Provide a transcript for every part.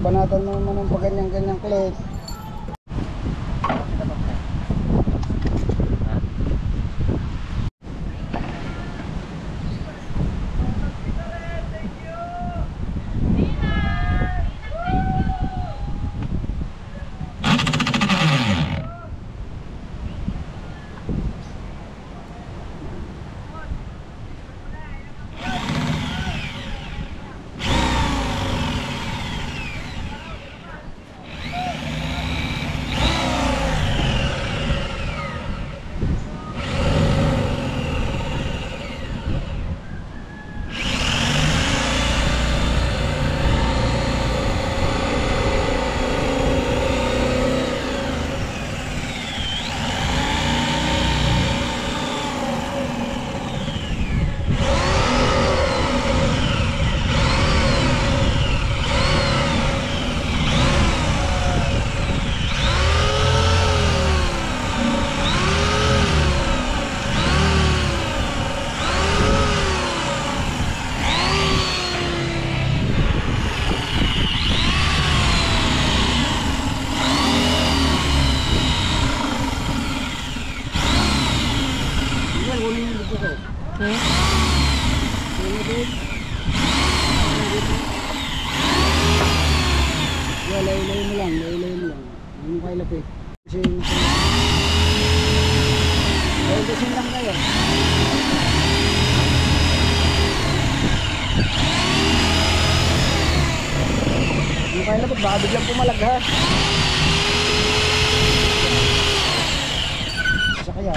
Banatan mo naman ng paganyang-ganyang clip. Lay-lay mo lang. Yung kay lapit. Kasi kasi lang kayo. Yung kay lapit, baka biglang pumalag ha. Isa kaya.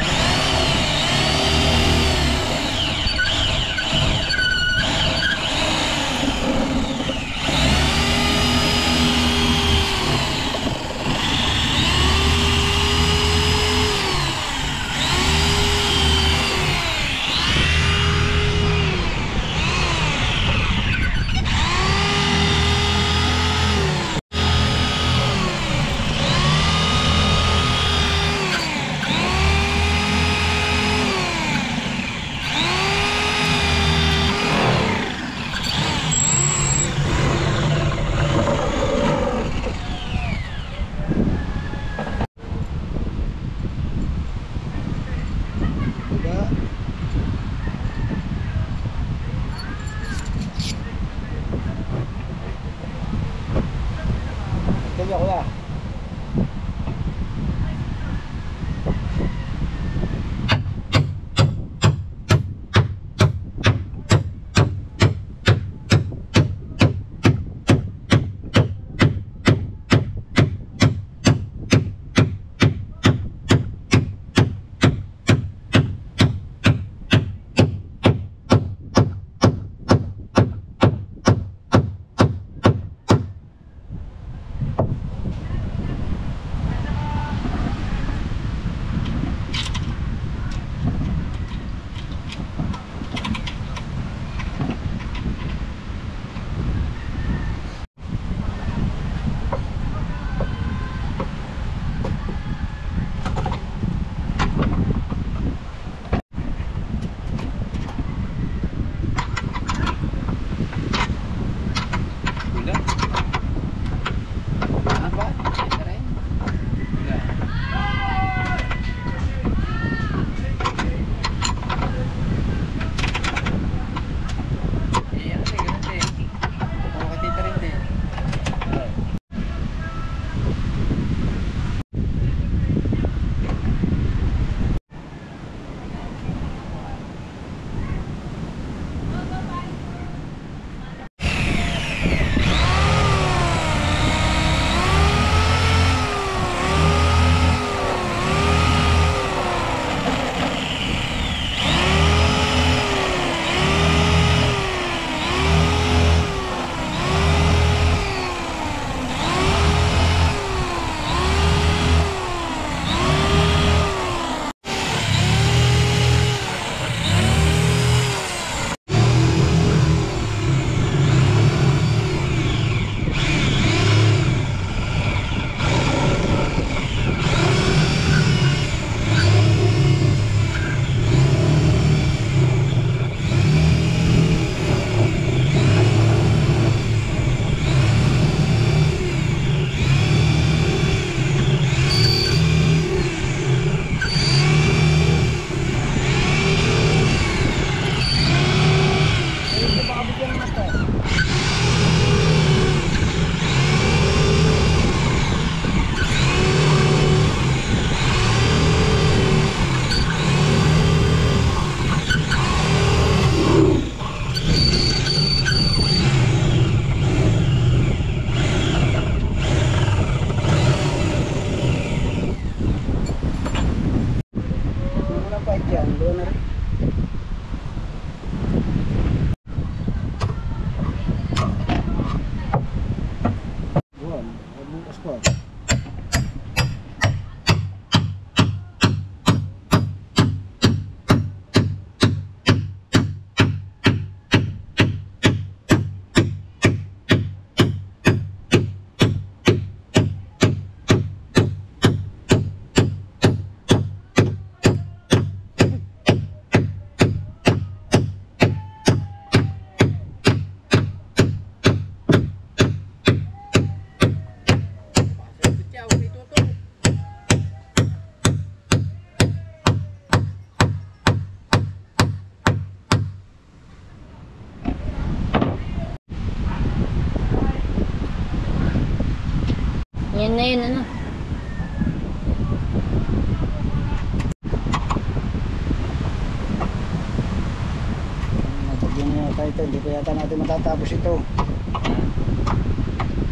ito, hindi ko yata natin matatapos ito.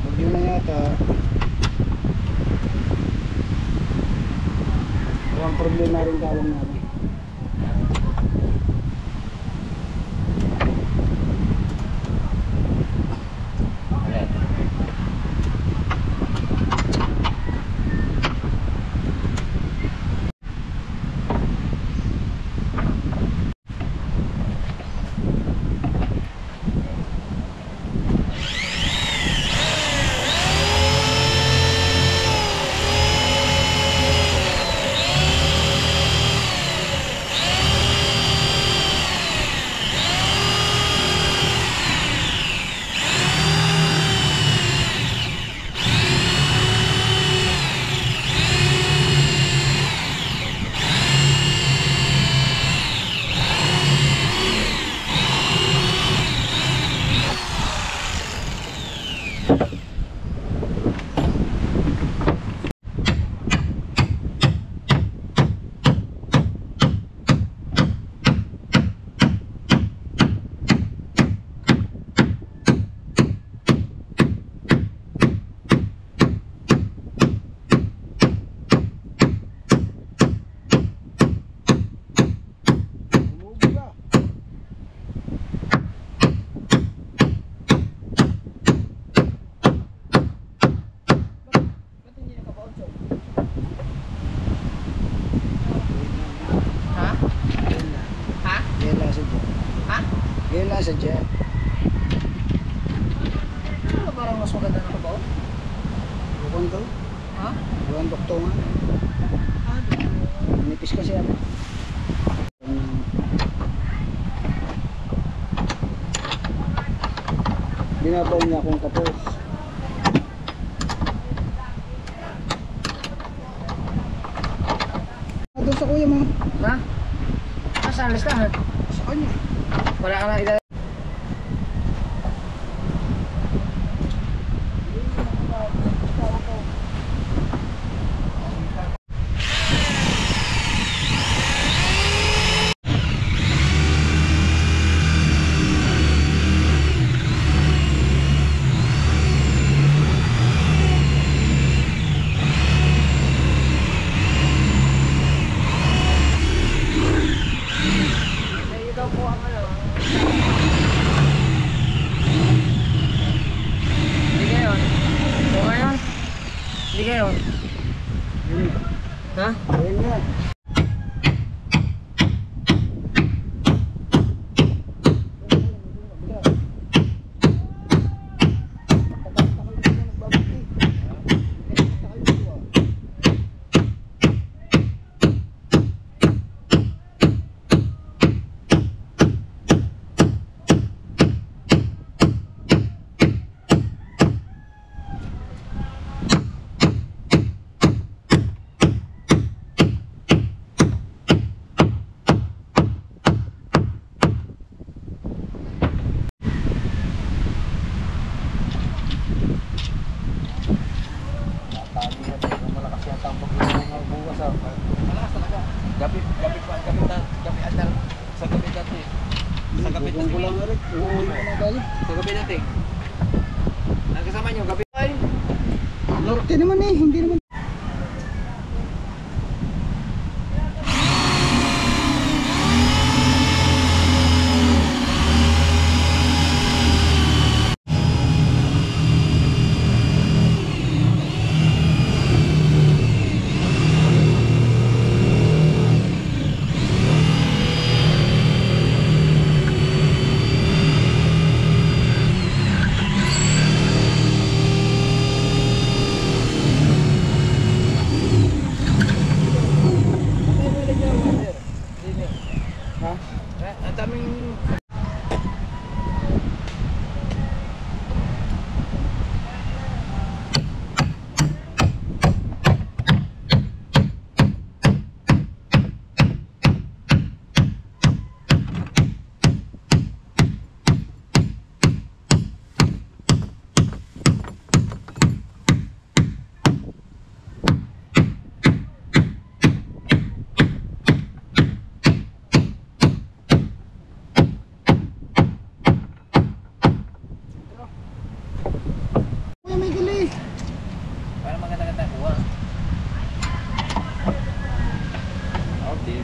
Huwag yun na yata. Walang problema rin kawang namin. Sa jet. Ano parang mas maganda na kabaw? Bukon to? Ha? Buwan doktor nga. Nipis kasi ano. Binabaw niya akong kapos. Doon sa kuya mo. Ha? Saan listahan? Sa kanya. Wala ka na ida. Hindi kayo? Ha? Ayun nga. Kung kulang ulit, uuwi mo na tayo. Sa gabi natin. Ang kasama nyo, gabi ay? Norte naman eh, hindi naman.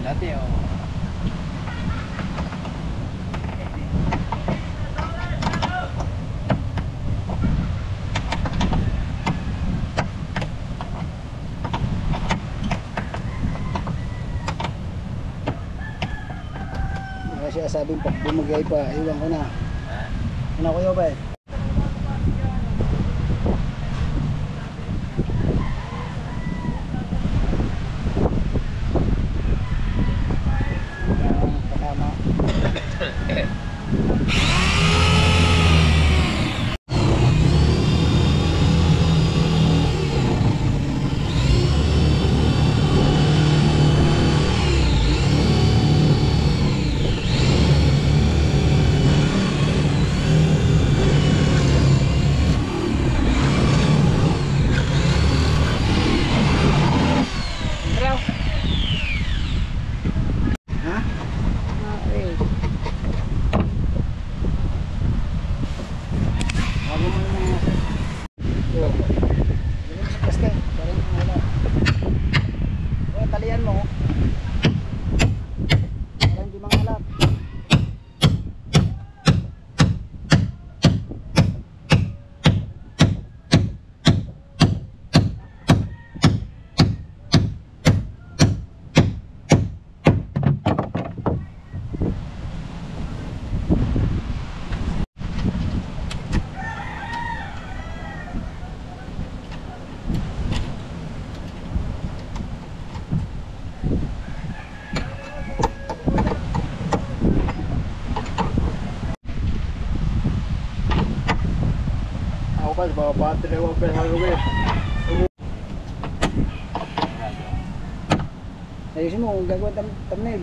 dati oh. Siya sabing pag bumagay pa, iwan ko na. Ano kuya ba eh? Patama. Mas mga battery mo pa sa gawin. Ayusin mo kung gagawa thumbnail.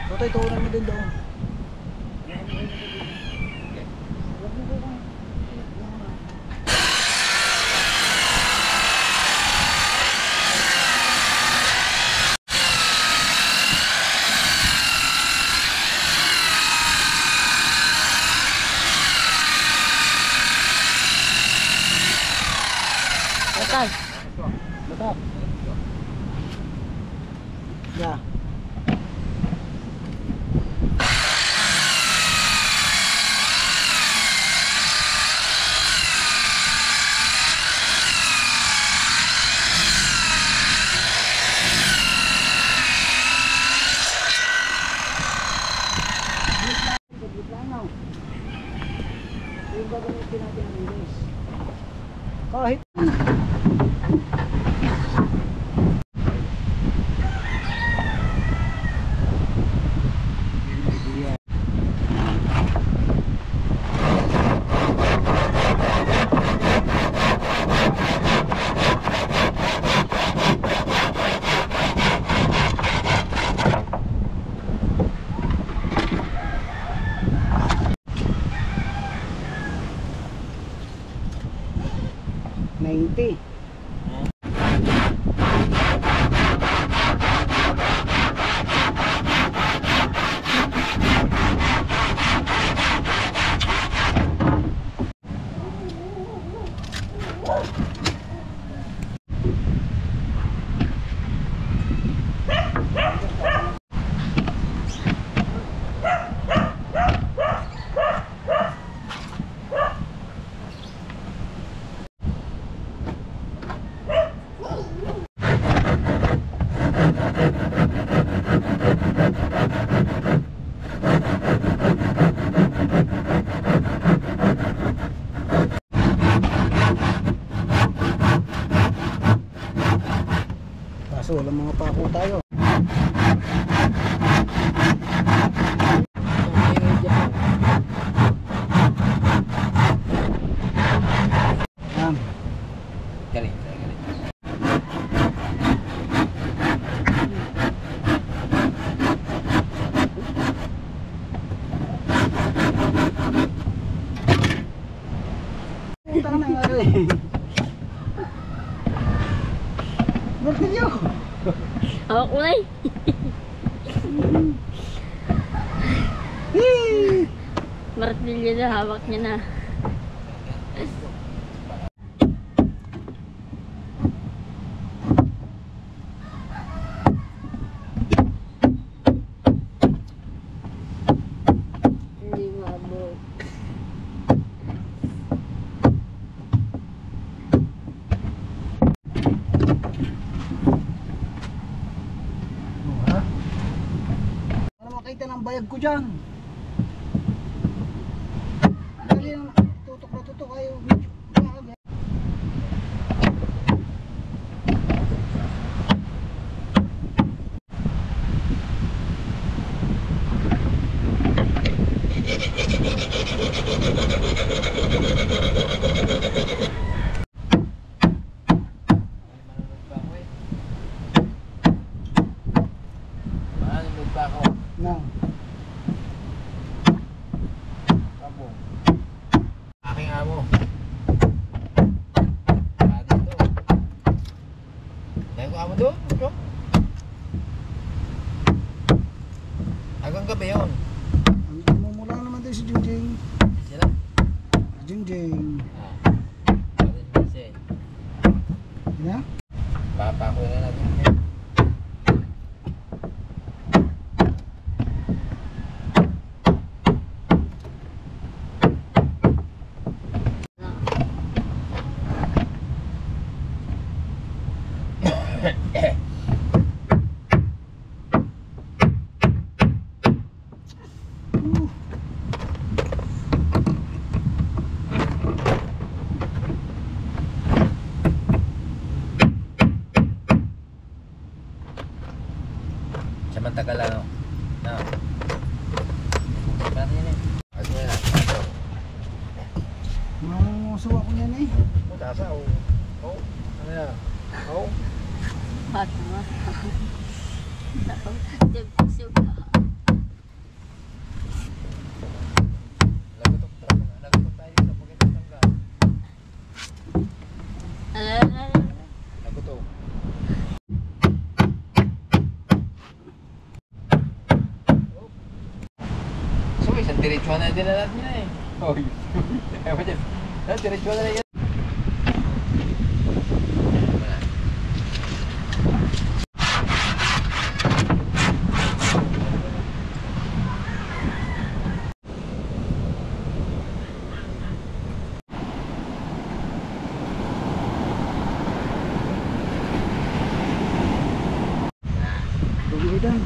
Totoy, tuunan mo din doon. Batay. Batap. Ya. Kahit $90. Pako tayo. Yan. Galing, galing. Puta na nga rin. Martilyo. Hawak mo na eh. Martilyo na, hawak niya na. Hindi maabot. Ha? Para makita ng bayag ko dyan. Dali na tutok na tutok kayo. Manunod pa ako. Nang. Kampong. Aking amo. Dito. Dahil ko amo doon. Bro. Hanggang gabi yun. Ang mumula naman tayo si Jingjing. Sila. Jingjing. Sabi ni Vincent. Yan. Papa ko na natin. Samantagal ano? Na. Paano yun eh? Ano yan? Masuwa ko yan eh. Tasa o. O. Ano yan? O. Bata mo. Suga. Lagutok tayo dito. Pagkat natanggal. Lagutok. So, isang diretsyo na din na natin na eh. Oh, yun. Ewan dyan. Diretsyo na yan. Bugidan.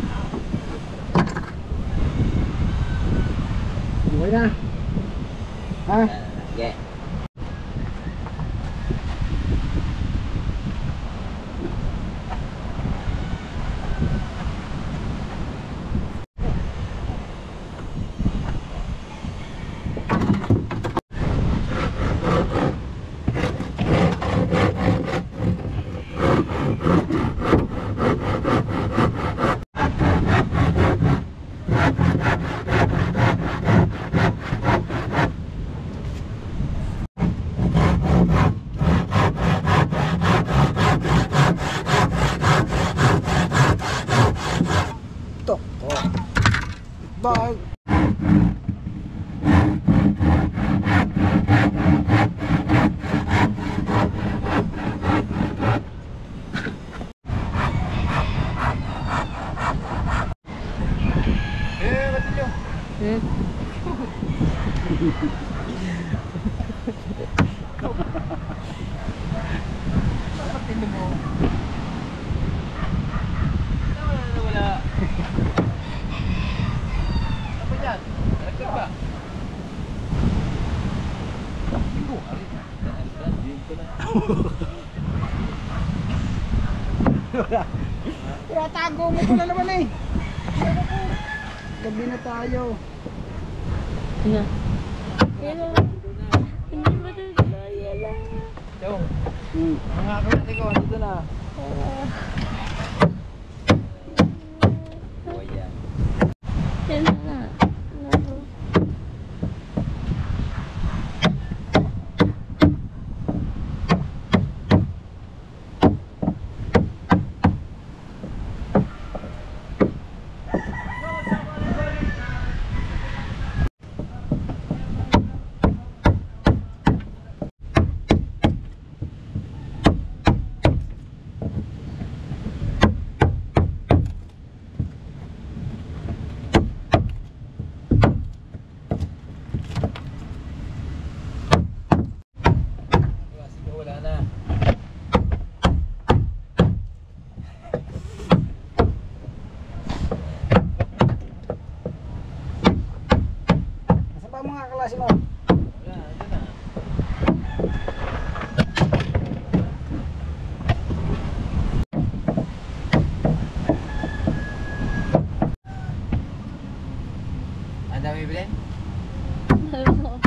Buhay na. Ha? Yeah. Tok. Bye. Ba't nyo? Bakit hindi mo? Wala. Apa yan? Nalagdag ba? Hindi arit. Diyan ko na. Tinatago mo ko na naman eh. Gabi na tayo. Na. Pero, hindi ba ito kaya lang? Chong, Hmm. mga kapatid ko, dito na. Buhay yan. Yan na. Ano? Sige, wala na. Nasa ba ang mga kaklase mo? Wala, ito na. Ang dami bilhin? Ano?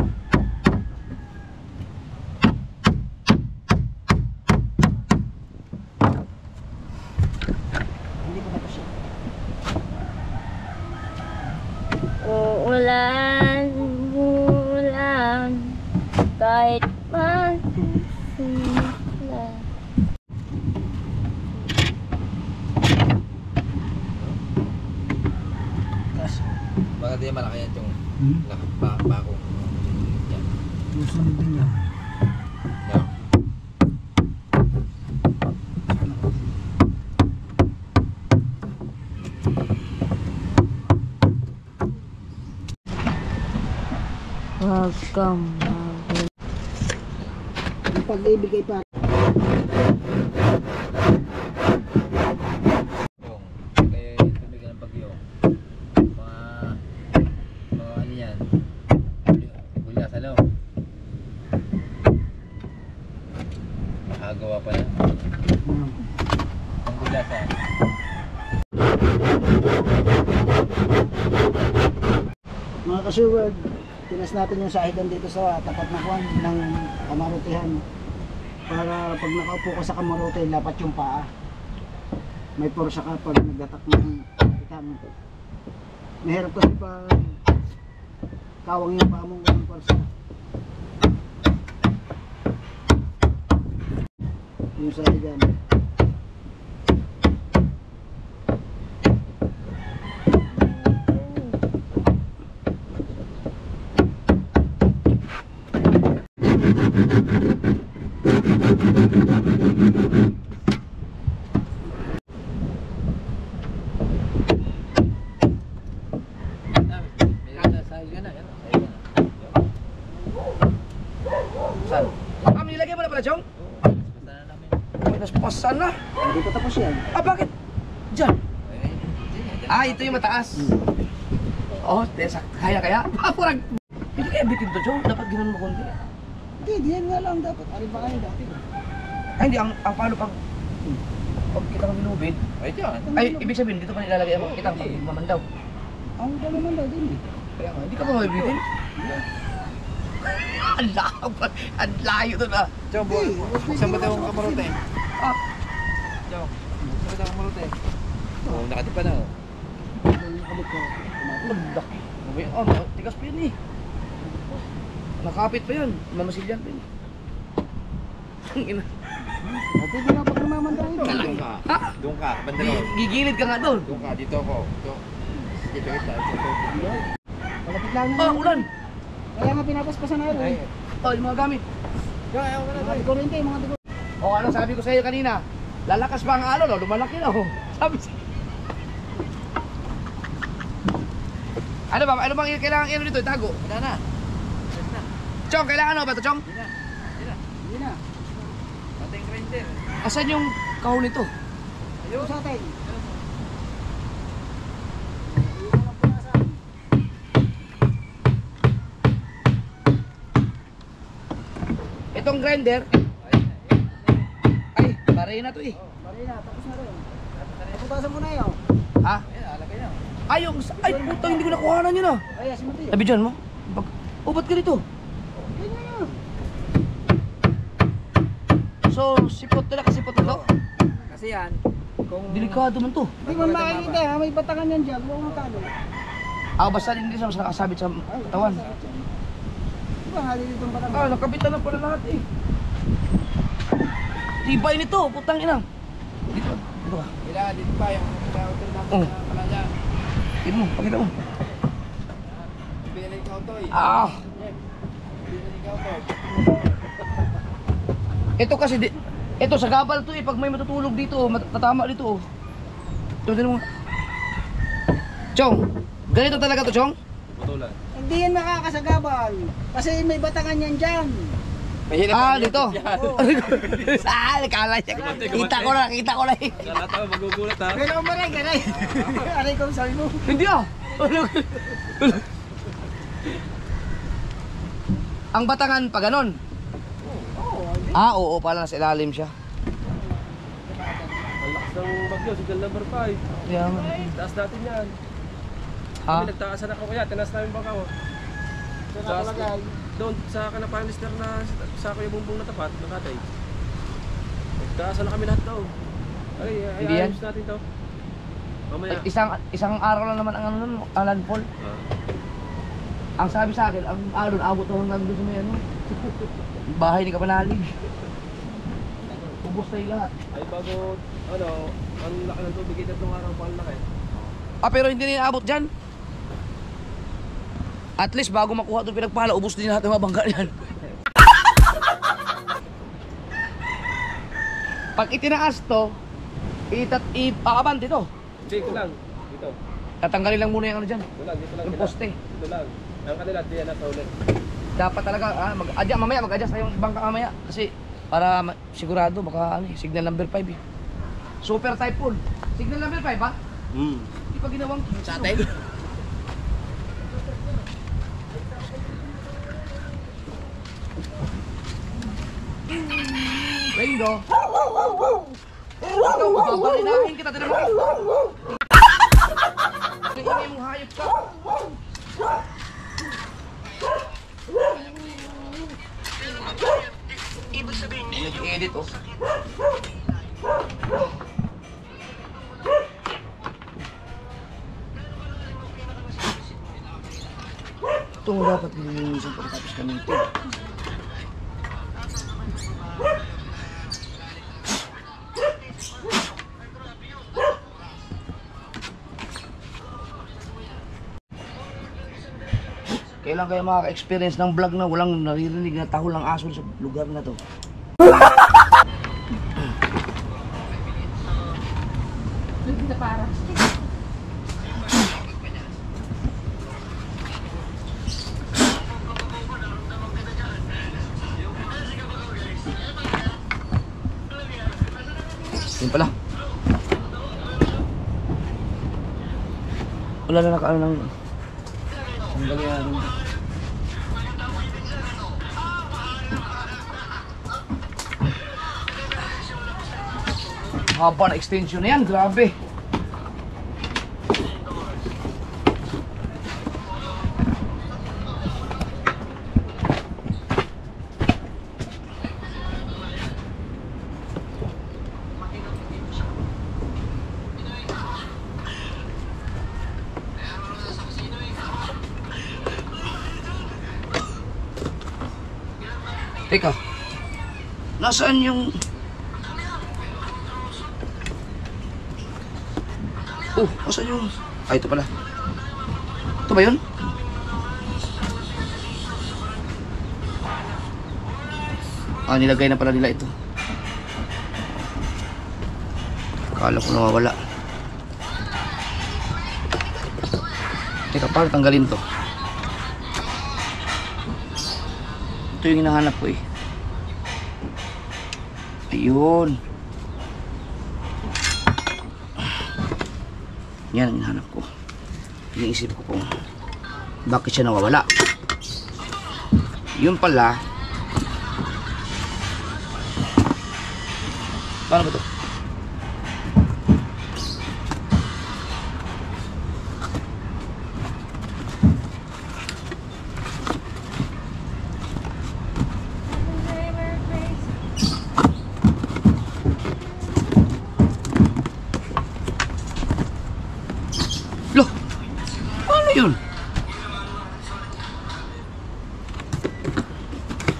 Hindi ko na pa siya. Uulan, ulan, kahit magsisimula. Kasi, Baka di malaki yan yung lakad pa ako. Yan. susunod din yan. Yan. Huwag kang mag- Ang pag-ibig ay pa. Yung, kaya yung tubig ng bagyo. Mga ano yan. Bulya sa loob. Makagawa pa na. Hmm. Ang bulya sa Mga kasuwag, tinas natin yung sahidan dito sa tapat na kwan ng kamarutihan. Para pag nakaupo ka sa kamarote, lapat yung paa. May porsa ka pag nagdatak ng itang. Mahirap kasi pag kawang yung paa mong walang porsa. Yung sahidan. Meron na sa iyo na. Yan. Sa'yo na. Saan? Kami nilagay mo na pala, Chong? Basta na namin. May naspasan na. Hindi pa tapos yan. Ah, bakit? Diyan. Ay, hindi. Ah, ito yung mataas. Oh, kaya. Parang, hindi kaya bitin to, Chong. Dapat ganoon mo konti. Hindi, diyan nga lang dapat. Ari ba kayo dati? Ay, hindi. Ang paano pag kitang minubid? Ay, diyan. Ay, ibig sabihin, dito pa nilalagay ang kitang pag mamandaw. Ang dalawa man daw din eh. Kaya nga, hindi ka ba mabibitin? Ang layo doon ah. Chong, saan ba tayong kamarote? Ah, Chong, saan ba tayong kamarote? Oo, nakatipa na oh. Nakabit ko. malaki. Oh, tigas pa yan eh. Nakapit pa yan. Mamasilyan pa yan. Ang ina. At hindi na pag namamandang ito. Doon ka. Doon ka, banda ron. Gigilid ka nga doon. Doon ka, dito ako. Dito kita. Malapit lang Ah, naman. ulan. Kaya nga pinapaspasan na Ay, rin. Oh, yung mga gamit. Mga dikorente, mga dikorente. Oh, ano sabi ko sa iyo kanina? Lalakas ba ang alon? Oh, lumalaki na oh. Sabi sa... Ano bang kailangan ano dito? Itago? wala na. Yes na. Chong, kailangan ano ba ito, Chong? Hindi na. Hindi na. Hindi na. Patay grinder. Asan yung kahon nito? Ayun sa atin. Itong grinder, ay, pare na to eh. Marina, tapos na rin. Butasan mo na yun. Ha? Ayan, alagay na. Ay, putang, hindi ko nakuhanan yun ah. Ay, asin mo ito yun. Nabidyan mo? Ba't ganito? Ganyan yun. So, sipot talaga, sipot na to. Kasi yan, kung... Delikado man to. Hindi mo makikita ha, may batangan yan dyan. Huwag mo talo. Basta hindi siya nakasabit sa katawan. Di ba nga dito itong batangan? Nakabitan na pala lahat eh. Tibay nito, putang ina. Dito ka. Kailangan dito pa yung hotel natin Oh. na pala dyan. Tignan mo, pakita mo. Pinalik ko ito eh. Pinalik ko ito. Ito kasi, ito sa gabal to eh. Pag may matutulog dito, tatama dito oh. Ito, tignan mo. Chong, ganito talaga to, Chong? Butulan. Hindi yan makakasagabal. Kasi may batangan yan dyan. Dito. Kala niya. Kita ko na eh. Kalata mo, magugulat ha. Pero maray, garay. Aray ko sabi mo. Hindi ah. Ang batangan pa ganon. Oo, pala nasa ilalim siya. Ang lakas ng bagyo, signal number 5. Kaya nga. Taas natin yan. Ha? Kami nagtaasan ako kaya, tinaas namin baka ko. Doon sa kanapang mister na sa Kuya Bumbong na tapat, nakatay. Nagtaasan na kami lahat daw. Hindi yan? Ayos natin to. Mamaya. Isang araw lang naman ang ano nun, landfall. Ang sabi sa akin, ang doon, abot ako nandun sa may ano. Bahay ni Kapanalig. Ubos na yung lahat. Ay bago, ang laki ng tubig, tatlong araw pa ang laki. Pero hindi na inaabot dyan. At least bago makuha itong pinagpala, ubos din lahat ng mga bangka yan. Pag itinaas to, ipaabante to. Hindi, ito lang. Dito. Tatanggalin lang muna yung ano dyan, Ito lang, dito lang. yung poste. Ito lang. Ang kanila, di yan nasa ulit. Dapat talaga, mag-adjust tayo yung bangka mamaya. Kasi para sigurado, baka signal number 5 eh. Super typhoon. Signal number 5 ba? Hindi pa ginawang sa atin. Ringo. Ikaw, babarinahin kita din naman. Ingay mong hayop ka. Nag-edit oh. Ito mo dapat nilinisan pagkatapos kami ito. Kailan kayo makaka-experience ng vlog na walang naririnig na tahol ng aso sa lugar na to? Yun pala. Wala na nakaano ng tanggalyan. Haba na extension na yan, grabe. Teka, nasaan yung... Nasaan yung... ito pala. Ito ba yun? Nilagay na pala nila ito. Akala ko nawawala. Teka, paano tanggalin to? Ito yung hinahanap ko eh. Ayun. Yan ang hinahanap ko. Iniisip ko kung bakit siya nawawala. Yun pala. Paano ba ito?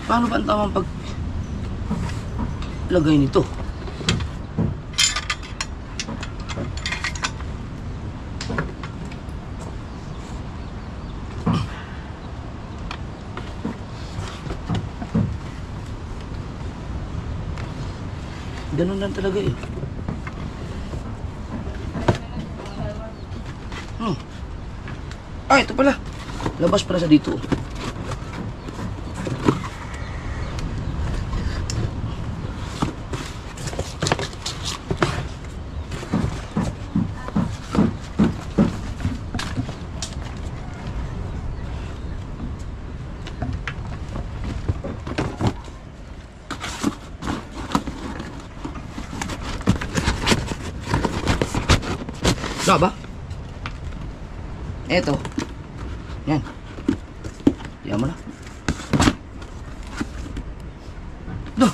Paano ba ang tamang pag lagay nito? Ganun lang talaga eh. Ah, ito pala. Labas pala sa dito. Ano ba? Eto. Yan. Yan mo na. Dah.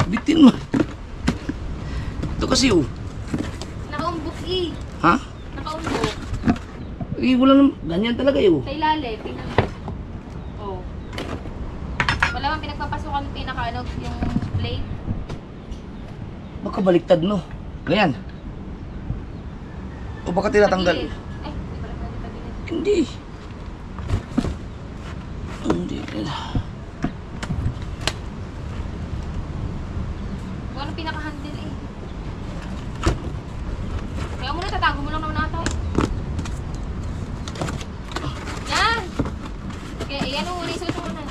Bitin mo. Ito kasi oh. Nakaumbok eh. Ha? Nakaumbok. Eh, wala naman. Ganyan talaga eh oh. Sa ilalim. Oh. Wala bang pinagpapasukan pinaka yung plate? Baka baliktad no. Ganyan. O baka tinatanggal. Tagilid. Ay, di pala pwede tagilid. Hindi. Hindi. Kung ano pinaka-handle eh. Kaya muna tatago mo lang naman ata eh. Yan! Kaya yan o, ulit mo na.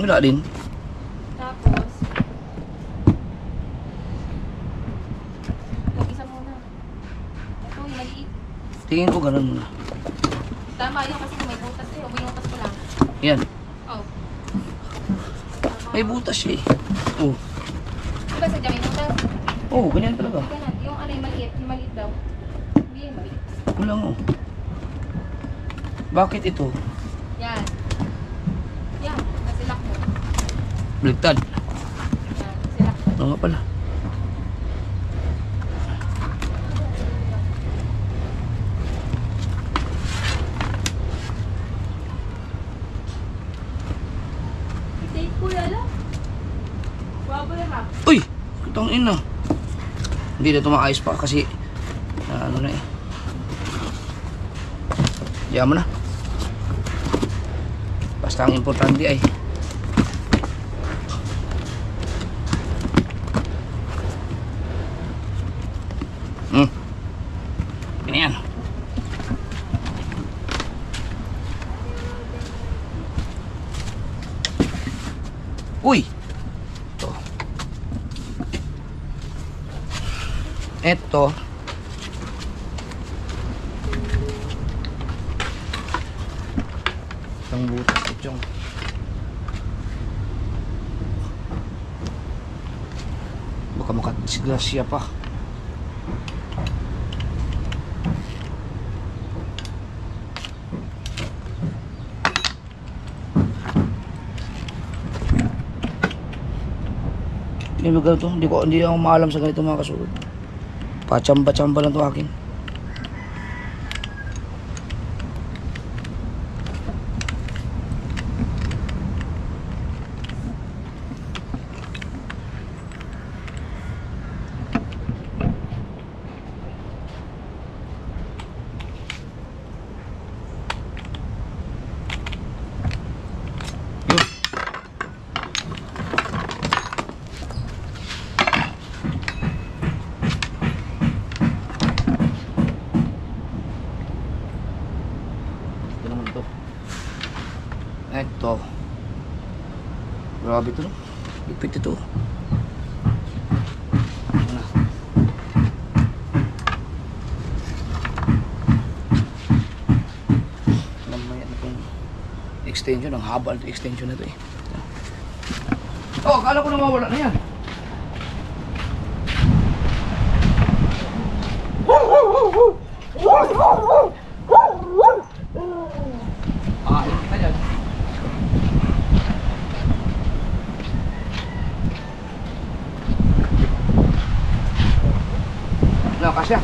Wala din. Tapos, mag-isa muna. Ito, yung maliit. Tingin ko ganun muna. Tama yun kasi kung may butas eh. O binutas ko lang. Yan. Oh. May butas siya eh. Oh. Diba sadya may butas? Oh, ganyan talaga. Ganun. Yung ano yung maliit daw. Hindi yung maliit. Wala mo. Bakit ito? Yan. Yan. Nasilak mo. Baliktad. Yan. Nasilak mo. Oo nga pala. Take ko yala. Wabo na ha. Uy! Itong ina. Hindi na ito maayos pa kasi ano na eh. Diyan mo na. Basta ang importante ay ganyan. Uy! Ito. Itong butas ito yung baka makadisgrasya pa. Hindi ba ganito? Hindi ako maalam sa ganito mga kasulod. Pachamba-chamba lang to akin. Ito. Grabe ito. Lupit ito. Ano? Mamaya na itong extension. Ang haba na extension na ito eh. Oh, akala ko na mawala na yan. Kita dyan. No, kasya.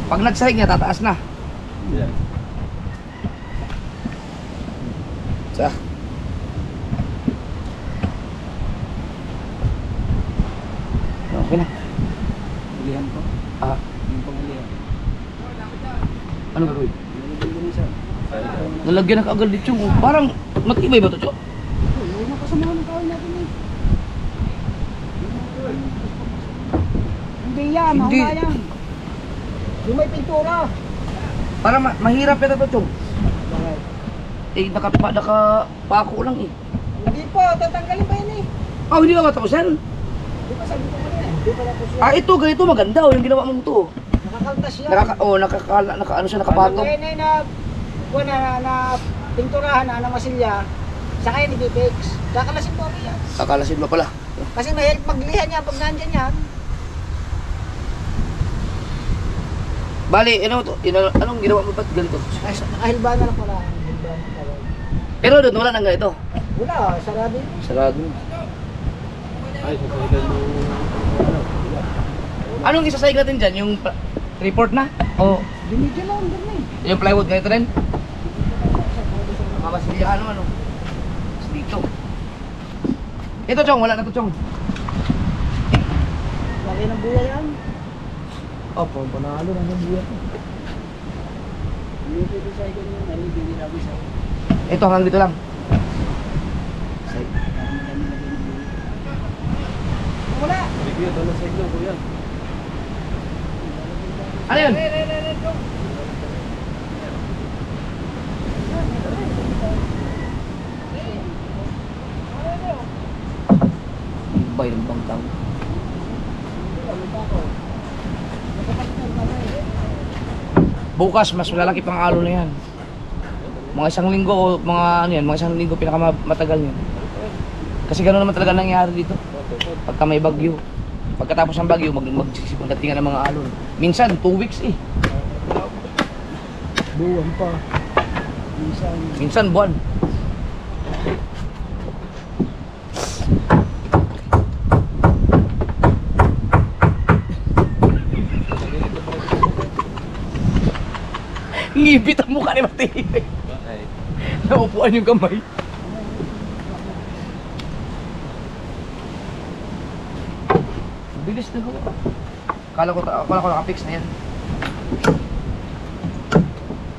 Pag nagsahig niya, tataas na. Yeah. Sa. Okay na. Hulihan ko. Ah, Yung panghulihan. ano gagawin? Nalagyan din isa. Lalagyan na kaagad dito. Parang matibay ba ito, Chok? Yung nakasamahan ng kawin natin eh. Hindi yan, Hindi. mahula yan. Yung may pintura. Parang mahirap yata ito, Chok. Bakit? Eh, nakapako lang eh. Hindi po, tatanggalin pa yan eh. Ah, hindi ka matapos yan? Hindi pa sabi ko ano yan. Hindi pa tapos yan. Ah, ito, ganito maganda oh, yung ginawa mong ito. Nakakaltas yan. Ano siya, nakapatong. Kaya na pinturahan na masilya, saka yun i-fix. Kakalasin po yan. Kakalasin mo pala. Kasi may help maglihan niya pag nandyan yan. Bali, ano to? Anong ginawa mo ba't ganito? Ay, nakahilba na lang pala. Hilba na pala. Pero doon, wala nang ganito. Wala, sarado yun. Sarado. Ay, sasahigan mo. Anong isasayag natin dyan? Yung report na? O Dinidyo lang, doon eh. yung plywood ganito rin? Mamasilya ka naman, oh. Tapos dito. Ito, Chong. Wala na to, Chong. Laki ng buya yan. Opo, panalo na ng buya to. Hindi pwede sa ikan yun, hindi nabi sa Ito, hanggang dito lang. Wala. Kuya, doon na side lang, kuya. Ano yun? Bay ng bangtang. Bukas, mas malalaki pang alo na yan. Mga isang linggo o mga ano yan, mga isang linggo pinakamatagal yan. Kasi gano'n naman talaga nangyayari dito. Pagka may bagyo. Pagkatapos ng bagyo, magsisipang datingan ng mga alon. Minsan, 2 weeks eh. Buwan pa. Minsan. Minsan, buwan. Ngipit ang mukha ni Matibay. Bakit? Naupuan yung kamay. Bilis na ko. Akala ko naka-fix na yan.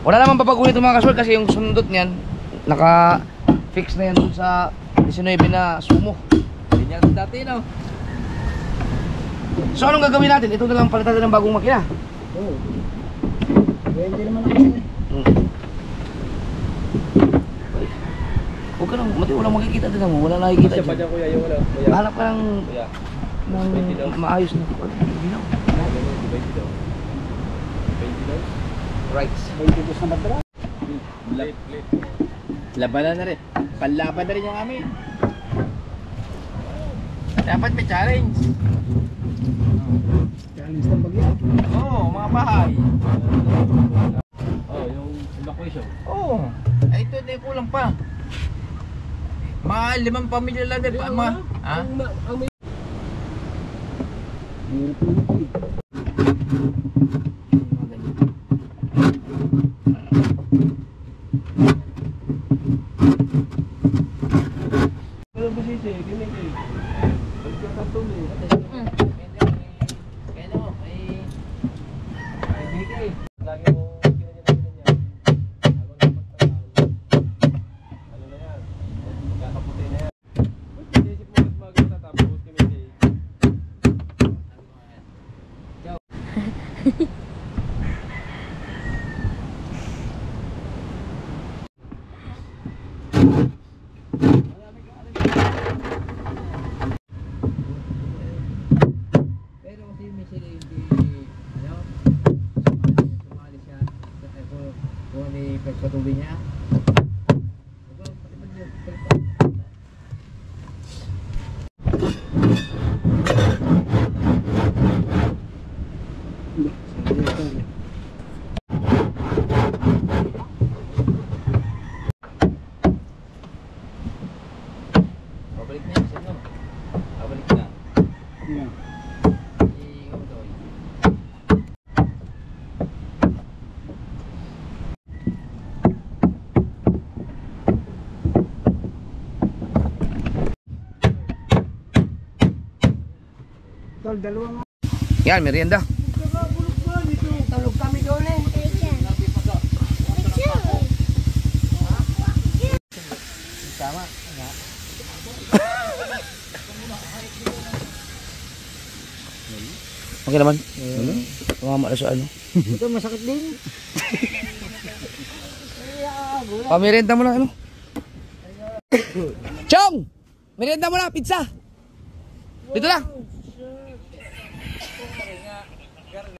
Wala naman papagulit yung mga kaswal kasi yung sundot niyan naka-fix na yan dun sa 19 na sumo. Ganyan dati, no? So anong gagawin natin? Ito na lang palitan ng bagong makina. Oo. Pwede naman ako sa'yo. Huwag ka nang, mati walang makikita din mo. Wala nakikita Siya pa dyan. dyan, kuya, yung wala. Kuya. Hanap ka ng Kuya. maayos na. Ginaw. Ganyan, di ba yung dilaw? 20 daw? Right. 22 na badra. Late. Labanan na rin. Panlaban na rin yung amin. Dapat may challenge. Challenge ng bagya. Oo, mga bahay. Oh, yung evacuation. Oo. Ay, ito hindi kulang pa. Mga 5 pamilya lang din pa. Mga, ha? Ang may... Hirap na ito eh. Ano ba sisi? Ganyan kayo. Pagkakatong eh. Kaya no, ay bigay. Lagi mo ginanyan natin yan. Ano na pagkakataon. Ano na yan? Magkakaputi na yan. Inisip mo ulit magawa tapos kami kayo. Pero kasi may sila hindi, sumali siya, kung may pagpatuloy niya. Pabalik na yan, sino? Pabalik na. Yan. Tol, Tol, dalawang Yan, merienda. tulog kami doon eh. Tama. Okay naman. Tumama na sa ano. Ito masakit din. Merienda mo na ano. Chong! Merienda mo na, pizza. Dito lang.